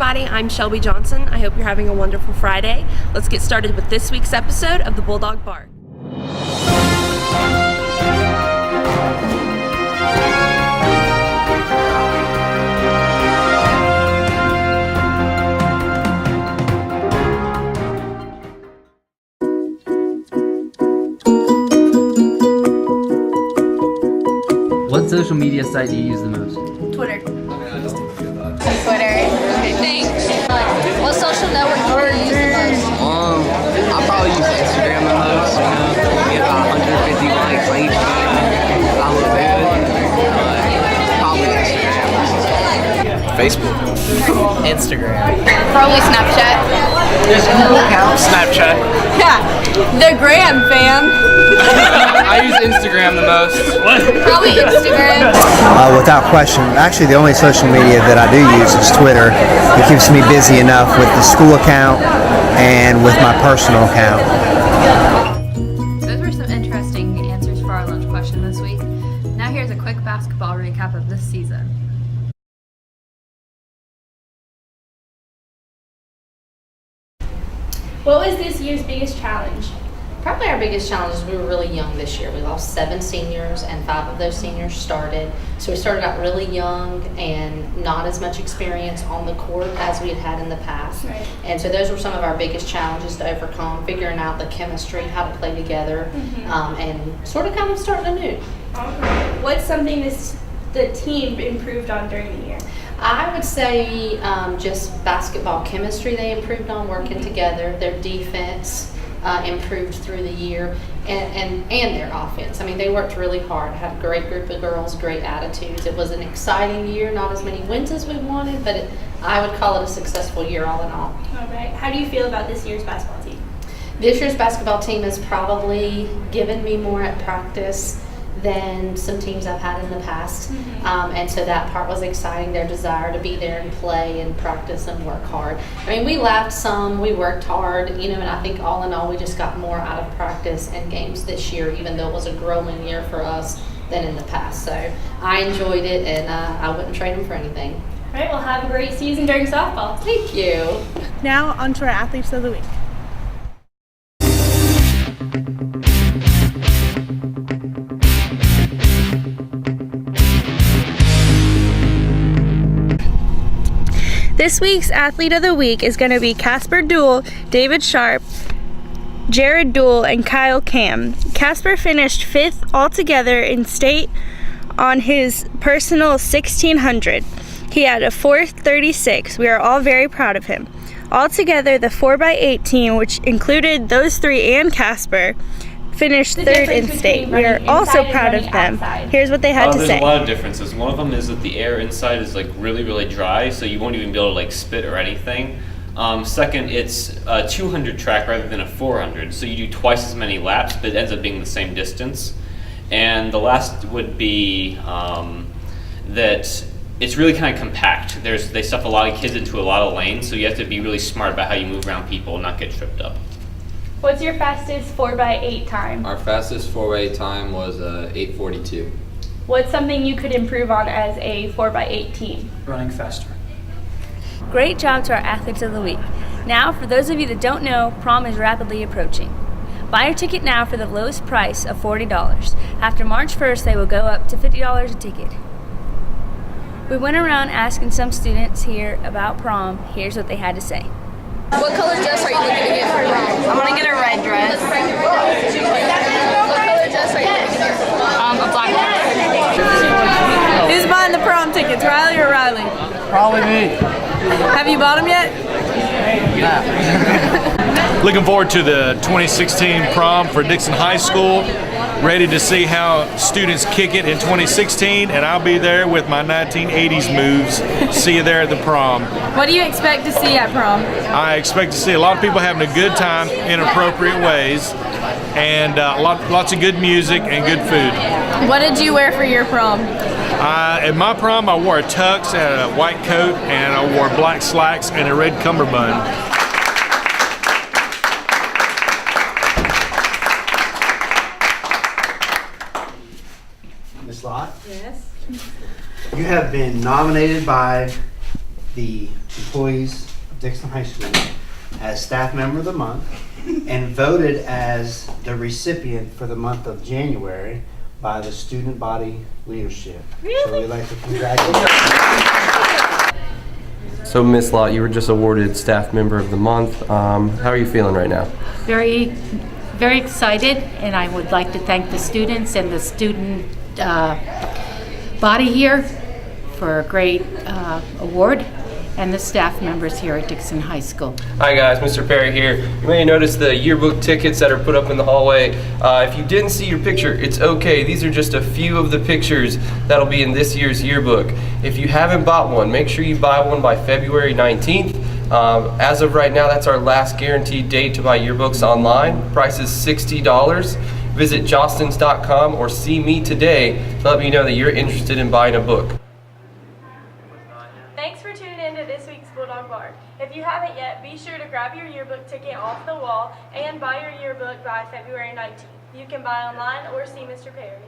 everybody, I'm Shelby Johnson. I hope you're having a wonderful Friday. Let's get started with this week's episode of the Bulldog Bark. What social media site do you use the most? Twitter. Twitter. Okay, thanks. What social network do you use the most? I probably use Instagram the most. Get about 150 likes on each video. I look good. Probably Instagram. Facebook. Instagram. Probably Snapchat. There's a Google account. Snapchat. Yeah, the gram, fam. I use Instagram the most. Probably Instagram. Without question. Actually, the only social media that I do use is Twitter. It keeps me busy enough with the school account and with my personal account. Those were some interesting answers for our lunch question this week. Now here's a quick basketball recap of this season. What was this year's biggest challenge? Probably our biggest challenge is we were really young this year. We lost 7 seniors and 5 of those seniors started. So we started out really young and not as much experience on the court as we had had in the past. Right. And so those were some of our biggest challenges to overcome, figuring out the chemistry, how to play together, and sort of kind of starting anew. All right. What's something the team improved on during the year? I would say just basketball chemistry they improved on, working together. Their defense improved through the year, and their offense. I mean, they worked really hard, had a great group of girls, great attitudes. It was an exciting year, not as many wins as we wanted, but I would call it a successful year all in all. All right. How do you feel about this year's basketball team? This year's basketball team has probably given me more at practice than some teams I've had in the past. And so that part was exciting, their desire to be there and play and practice and work hard. I mean, we laughed some, we worked hard, and I think all in all we just got more out of practice and games this year, even though it was a growing year for us than in the past. So I enjoyed it, and I wouldn't trade them for anything. All right, well, have a great season during softball. Thank you. Now on to our athletes of the week. This week's Athlete of the Week is going to be Casper Duell, David Sharp, Jared Duell, and Kyle Cam. Casper finished 5th altogether in state on his personal 1600. He had a 4:36. We are all very proud of him. Altogether, the 4x8 team, which included those 3 and Casper, finished 3rd in state. We are also proud of them. Here's what they had to say. There's a lot of differences. One of them is that the air inside is like really, really dry, so you won't even be able to like spit or anything. Second, it's a 200 track rather than a 400, so you do twice as many laps, but it ends up being the same distance. And the last would be that it's really kind of compact. They stuff a lot of kids into a lot of lanes, so you have to be really smart about how you move around people and not get tripped up. What's your fastest 4x8 time? Our fastest 4x8 time was 8:42. What's something you could improve on as a 4x8 team? Running faster. Great job to our athletes of the week. Now, for those of you that don't know, prom is rapidly approaching. Buy your ticket now for the lowest price of $40. After March 1st, they will go up to $50 a ticket. We went around asking some students here about prom. Here's what they had to say. What color dress are you looking to get for prom? I'm going to get a red dress. What color dress are you looking to get for prom? A black one. Who's buying the prom tickets, Riley or Riley? Probably me. Have you bought them yet? Looking forward to the 2016 prom for Dixon High School. Ready to see how students kick it in 2016, and I'll be there with my 1980s moves. See you there at the prom. What do you expect to see at prom? I expect to see a lot of people having a good time in appropriate ways, and lots of good music and good food. What did you wear for your prom? At my prom, I wore a tux and a white coat, and I wore black slacks and a red cummerbund. Miss Lott? Yes. You have been nominated by the employees of Dixon High School as Staff Member of the Month and voted as the recipient for the month of January by the student body leadership. So we'd like to congratulate. So Miss Lott, you were just awarded Staff Member of the Month. How are you feeling right now? Very excited, and I would like to thank the students and the student body here for a great award, and the staff members here at Dixon High School. Hi guys, Mr. Perry here. You may notice the yearbook tickets that are put up in the hallway. If you didn't see your picture, it's okay. These are just a few of the pictures that'll be in this year's yearbook. If you haven't bought one, make sure you buy one by February 19th. As of right now, that's our last guaranteed date to buy yearbooks online. Price is $60. Visit jostens.com or see me today to let me know that you're interested in buying a book. Thanks for tuning in to this week's Bulldog Bark. If you haven't yet, be sure to grab your yearbook ticket off the wall and buy your yearbook by February 19th. You can buy online or see Mr. Perry.